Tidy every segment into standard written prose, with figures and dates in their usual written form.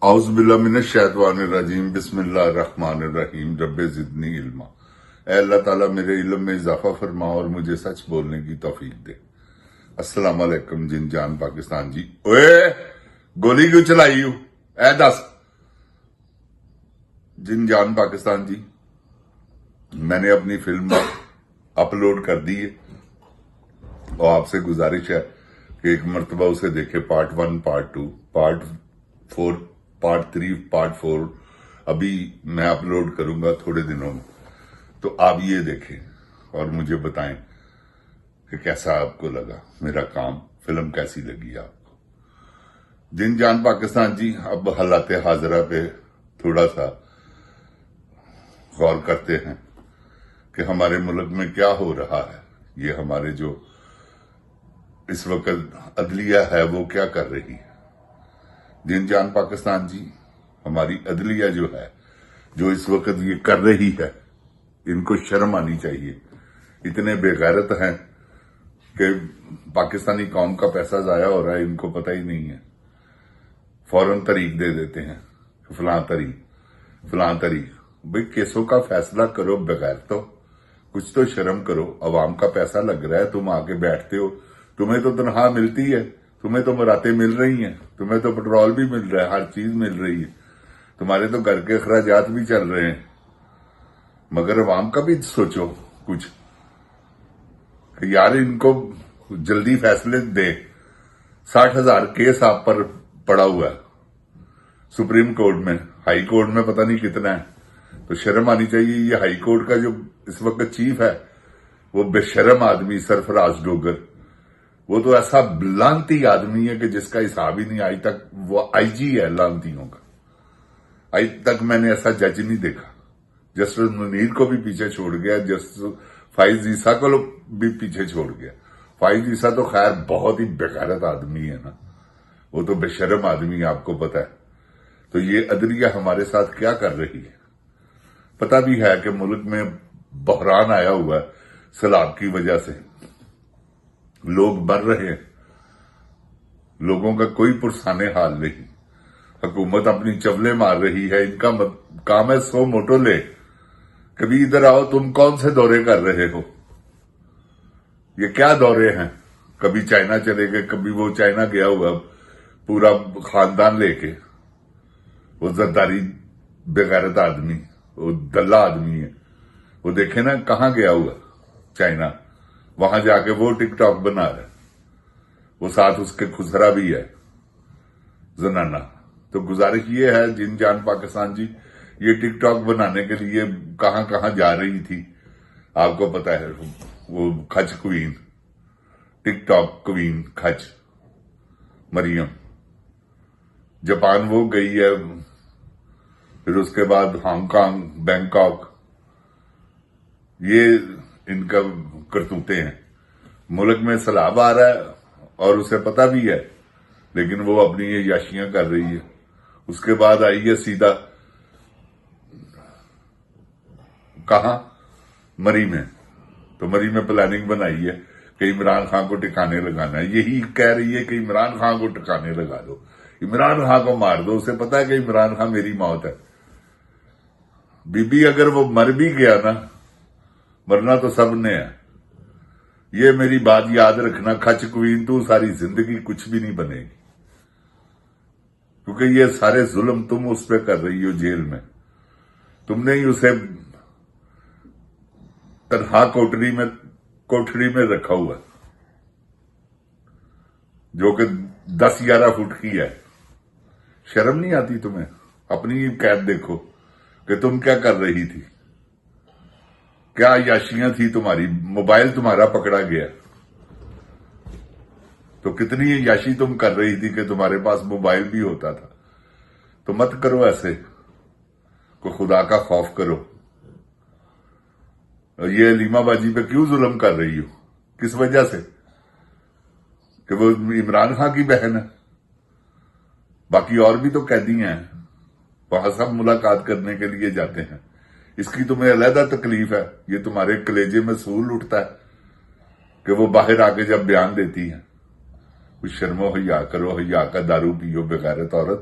اعوذ باللہ من الشیطان الرجیم بسم اللہ الرحمن الرحیم رب زدنی علما۔ اے اللہ تعالیٰ میرے علم میں اضافہ فرما اور مجھے سچ بولنے کی توفیق دے۔ السلام علیکم جن جان پاکستان جی۔ اوے گولی کیوں چلائی ہو؟ اے دس جن جان پاکستان جی، میں نے اپنی فلم اپلوڈ کر دی ہے اور آپ سے گزارش ہے کہ ایک مرتبہ اسے دیکھے، part 1 part 2 part 4 part 3 part 4 ابھی میں اپلوڈ کروں گا تھوڑے دنوں میں، تو آپ یہ دیکھیں اور مجھے بتائیں کہ کیسا آپ کو لگا میرا کام، فلم کیسی لگی آپ کو۔ جن جان پاکستان جی، اب حالات حاضرہ پہ تھوڑا سا غور کرتے ہیں کہ ہمارے ملک میں کیا ہو رہا ہے۔ یہ ہمارے جو اس وقت عدلیہ ہے وہ کیا کر رہی ہے۔ جن جان پاکستان جی، ہماری عدلیہ جو ہے، جو اس وقت یہ کر رہی ہے، ان کو شرم آنی چاہیے۔ اتنے بے غیرت ہیں کہ پاکستانی قوم کا پیسہ ضائع ہو رہا ہے، ان کو پتہ ہی نہیں ہے، فوراً طریق دے دیتے ہیں، فلاں طریق۔ بھئی کیسوں کا فیصلہ کرو بغیر تو کچھ تو شرم کرو۔ عوام کا پیسہ لگ رہا ہے، تم آ کے بیٹھتے ہو، تمہیں تو تنخواہ ملتی ہے، تمہیں تو مراتیں مل رہی ہیں، تمہیں تو پٹرول بھی مل رہا ہے، ہر چیز مل رہی ہے، تمہارے تو گھر کے اخراجات بھی چل رہے ہیں، مگر عوام کا بھی سوچو کچھ کہ یار ان کو جلدی فیصلے دے۔ 60,000 کیس آپ پر پڑا ہوا ہے سپریم کورٹ میں، ہائی کورٹ میں پتہ نہیں کتنا ہے، تو شرم آنی چاہیے۔ یہ ہائی کورٹ کا جو اس وقت چیف ہے وہ بے شرم آدمی سرفراز ڈوگر، وہ تو ایسا لانتی آدمی ہے کہ جس کا حساب ہی نہیں۔ آج تک وہ آئی جی ہے لانتیوں کا، آج تک میں نے ایسا جج نہیں دیکھا۔ جسٹس منیر کو بھی پیچھے چھوڑ گیا، جسٹس فائز عیسیٰ کو بھی پیچھے چھوڑ گیا۔ فائز عیسیٰ تو خیر بہت ہی بےغیرت آدمی ہے نا، وہ تو بے شرم آدمی ہے، آپ کو پتا ہے۔ تو یہ عدلیہ ہمارے ساتھ کیا کر رہی ہے؟ پتہ بھی ہے کہ ملک میں بحران آیا ہوا ہے سیلاب کی وجہ سے، لوگ مر رہے ہیں، لوگوں کا کوئی پرسان حال نہیں، حکومت اپنی چولے مار رہی ہے۔ ان کا کام ہے 100 موٹو لے، کبھی ادھر آؤ، تم کون سے دورے کر رہے ہو؟ یہ کیا دورے ہیں؟ کبھی چائنا چلے گئے، کبھی وہ چائنا گیا ہوا پورا خاندان لے کے، وہ زرداری بےغیرت آدمی، وہ دلہ آدمی ہے، وہ دیکھے نا کہاں گیا ہوا چائنا، وہاں جا کے وہ ٹک ٹاک بنا رہا ہے، وہ ساتھ اس کے خسرا بھی ہے زنانہ۔ تو گزارش یہ ہے جن جان پاکستان جی، یہ ٹک ٹاک بنانے کے لیے کہاں کہاں جا رہی تھی آپ کو پتا ہے۔ وہ کھچ کوئین، ٹک ٹاک کوئین کھچ مریم، جاپان وہ گئی ہے، پھر اس کے بعد ہانگ کانگ، بینکاک، یہ ان کا کرتوتے ہیں۔ ملک میں سیلاب آ رہا ہے اور اسے پتہ بھی ہے، لیکن وہ اپنی یہ یاشیاں کر رہی ہے۔ اس کے بعد آئی ہے سیدھا کہاں؟ مری میں، تو مری میں پلاننگ بنائی ہے کہ عمران خان کو ٹکانے لگانا ہے۔ یہی کہہ رہی ہے کہ عمران خان کو ٹکانے لگا دو، عمران خان کو مار دو۔ اسے پتا ہے کہ عمران خان میری موت ہے۔ بی بی اگر وہ مر بھی گیا نا، مرنا تو سب نے ہے۔ یہ میری بات یاد رکھنا، کھچ کوئین، تو ساری زندگی کچھ بھی نہیں بنے گی، کیونکہ یہ سارے ظلم تم اس پہ کر رہی ہو۔ جیل میں تم نے ہی اسے تنہا کوٹھڑی میں رکھا ہوا، جو کہ 10-11 فٹ کی ہے۔ شرم نہیں آتی تمہیں؟ اپنی قید دیکھو کہ تم کیا کر رہی تھی، کیا یاشیاں تھی تمہاری۔ موبائل تمہارا پکڑا گیا، تو کتنی یاشی تم کر رہی تھی کہ تمہارے پاس موبائل بھی ہوتا تھا۔ تو مت کرو ایسے، کوئی خدا کا خوف کرو۔ یہ علیمہ باجی پہ کیوں ظلم کر رہی ہو؟ کس وجہ سے؟ کہ وہ عمران خان کی بہن ہے؟ باقی اور بھی تو قیدی ہیں، وہاں سب ملاقات کرنے کے لیے جاتے ہیں۔ اس کی تمہیں علیحدہ تکلیف ہے، یہ تمہارے کلیجے میں سول اٹھتا ہے کہ وہ باہر آ کے جب بیان دیتی ہیں۔ کچھ شرم و حیا کرو، حیا کا دارو پیو بغیرت عورت۔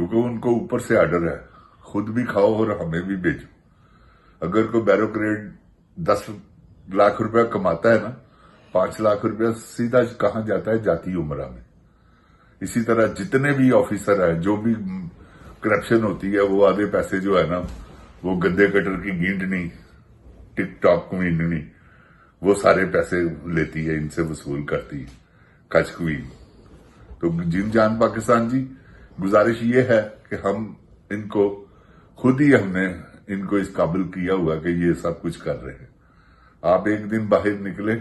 کیونکہ ان کو اوپر سے آرڈر ہے خود بھی کھاؤ اور ہمیں بھی بھیجو. اگر کوئی بیوروکریٹ 10 لاکھ روپیہ کماتا ہے نا، 5 لاکھ روپیہ سیدھا کہاں جاتا ہے؟ جاتی عمرہ میں. اسی طرح جتنے بھی آفیسر ہیں، جو بھی کرپشن ہوتی ہے، وہ آدھے پیسے جو ہے نا، وہ گندے کٹر کی گینڈنی، ٹک ٹاک کوئننی، وہ سارے پیسے لیتی ہے، ان سے وصول کرتی ہے کچ کوئن. تو جن جان پاکستان جی، گزارش یہ ہے کہ ہم ان کو خود ہی ہم نے ان کو اس قابل کیا ہوا کہ یہ سب کچھ کر رہے ہیں. آپ ایک دن باہر نکلے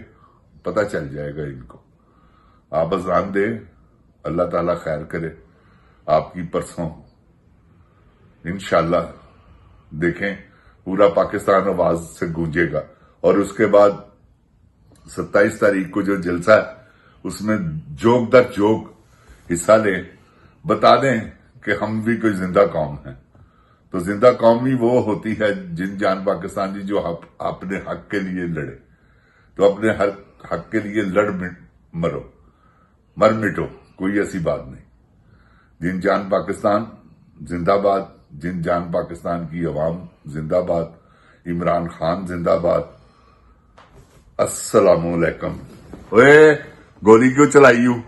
پتہ چل جائے گا ان کو. آپ اذان دیں، اللہ تعالیٰ خیر کرے، آپ کی پرسوں انشاءاللہ دیکھیں پورا پاکستان آواز سے گونجے گا. اور اس کے بعد 27 تاریخ کو جو جلسہ ہے اس میں جوک در جوک حصہ لیں، بتا دیں کہ ہم بھی کوئی زندہ قوم ہیں. تو زندہ قوم ہی وہ ہوتی ہے جن جان پاکستان جی جو اپنے حق کے لیے لڑے. تو اپنے حق کے لیے مر مٹو، کوئی ایسی بات نہیں. جن جان پاکستان زندہ باد، جن جان پاکستان کی عوام زندہ باد، عمران خان زندہ باد. السلام علیکم. اوے گولی کیوں چلائی ہوں؟